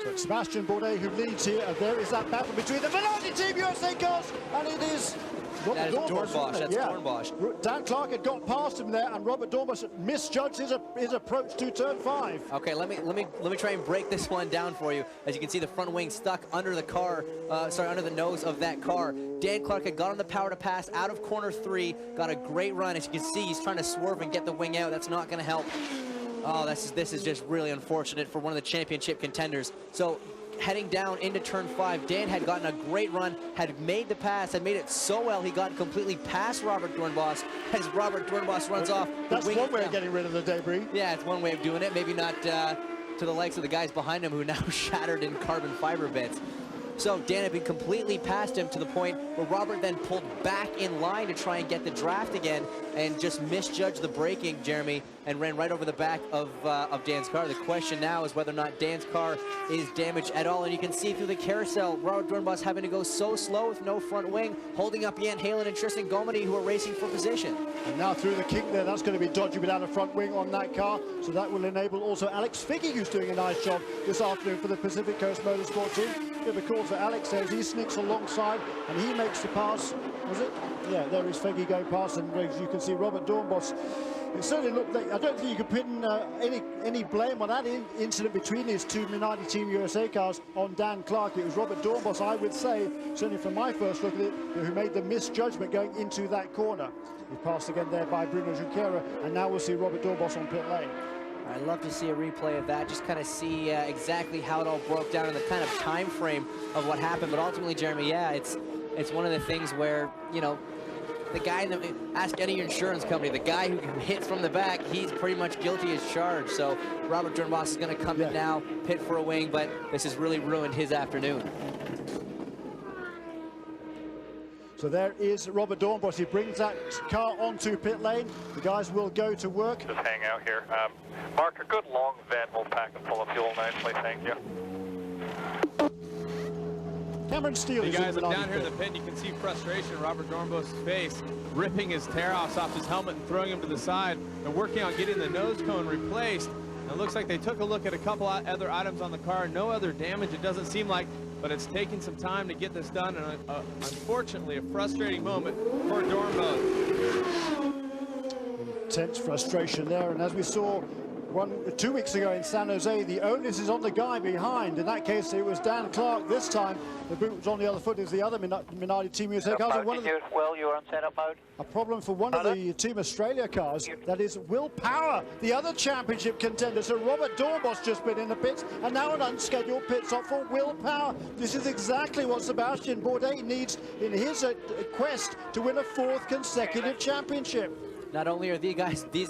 But Sebastian Bourdais, who leads here, and there is that battle between the Minardi Team USA cars, and it is Robert Doornbos. That's Doornbos. Dan Clarke had got past him there, and Robert Doornbos misjudged his approach to turn 5. Okay, let me try and break this one down for you. As you can see, the front wing stuck under the car, under the nose of that car. Dan Clarke had got on the power to pass out of corner 3, got a great run. As you can see, he's trying to swerve and get the wing out. That's not going to help. Oh, this is just really unfortunate for one of the championship contenders. So, heading down into turn 5, Dan had gotten a great run, had made the pass, had made it so well he got completely past Robert Doornbos. As Robert Doornbos runs off, that's one way of getting rid of the debris. Yeah, it's one way of doing it. Maybe not to the likes of the guys behind him who are now shattered in carbon fiber bits. So Dan had been completely past him to the point where Robert then pulled back in line to try and get the draft again and just misjudged the braking, Jeremy, and ran right over the back of Dan's car. The question now is whether or not Dan's car is damaged at all. And you can see through the carousel, Robert Doornbos having to go so slow with no front wing, holding up Jan Halen and Tristan Gomedy, who are racing for position. And now through the kick there, that's going to be dodgy without a front wing on that car. So that will enable also Alex Figge, who's doing a nice job this afternoon for the Pacific Coast Motorsport team. Bit of a call for Alex as he sneaks alongside and he makes the pass. Was it? Yeah, there is Figge going past, and as you can see, Robert Doornbos. It certainly looked like, I don't think you could pin any blame on that incident between these two Minardi Team USA cars on Dan Clarke. It was Robert Doornbos, I would say, certainly from my first look at it, who made the misjudgment going into that corner. He passed again there by Bruno Junqueira, and now we'll see Robert Doornbos on pit lane. I'd love to see a replay of that, just kind of see exactly how it all broke down and the kind of time frame of what happened. But ultimately, Jeremy, yeah, it's one of the things where, you know, the guy, ask any insurance company, the guy who hits from the back, he's pretty much guilty as charged. So Robert Doornbos is going to come in now, pit for a wing, but this has really ruined his afternoon. So there is Robert Doornbos. He brings that car onto pit lane. The guys will go to work. Just hang out here. Mark, a good long vent will pack and full of fuel nicely. Thank you. Cameron Steele. Hey guys, I'm down here in the pit. You can see frustration in Robert Doornbos' face, ripping his tear-offs off his helmet and throwing him to the side, and working on getting the nose cone replaced. And it looks like they took a look at a couple other items on the car. No other damage, it doesn't seem like, but it's taking some time to get this done, and unfortunately a frustrating moment for Doornbos. Intense frustration there, and as we saw 2 weeks ago in San Jose, the onus is on the guy behind. In that case, it was Dan Clarke. This time, the boot was on the other foot. Is the other Minardi Team USA cars. Well, you're on setup mode. A problem for one of the Team Australia cars, that is Will Power, the other championship contender. So Robert Doornbos just been in the pits, and now an unscheduled pit stop for Will Power. This is exactly what Sebastian Bourdais needs in his quest to win a 4th consecutive championship. Not only are these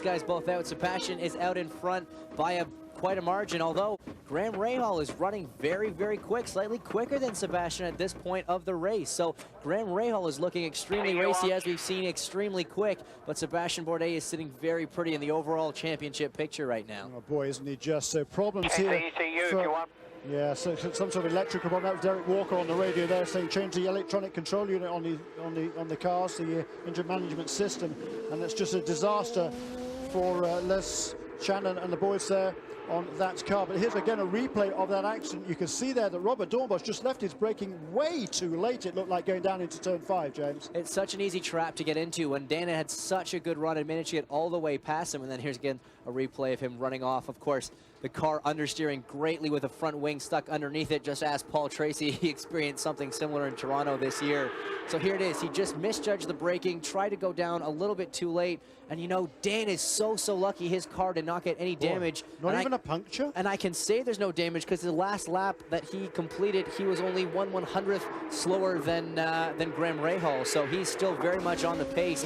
guys both out, Sebastian is out in front by quite a margin, although Graham Rahal is running very, very quick, slightly quicker than Sebastian at this point of the race. So Graham Rahal is looking extremely racy, as we've seen, extremely quick, but Sebastian Bourdais is sitting very pretty in the overall championship picture right now. Oh boy, isn't he just so problems here. Yeah, so some sort of electrical problem. That was Derek Walker on the radio there saying change the electronic control unit on the cars, the engine management system, and it's just a disaster for Les Shannon and the boys there on that car. But here's again a replay of that accident. You can see there that Robert Doornbos just left his braking way too late. It looked like going down into turn 5, James. It's such an easy trap to get into when Dana had such a good run and managed to get all the way past him. And then here's again a replay of him running off. Of course, the car understeering greatly with a front wing stuck underneath it. Just ask Paul Tracy. He experienced something similar in Toronto this year. So here it is. He just misjudged the braking, tried to go down a little bit too late. And you know, Dan is so lucky his car did not get any damage. Not even a puncture? And I can say there's no damage because the last lap that he completed, he was only 1/100th slower than Graham Rahal. So he's still very much on the pace.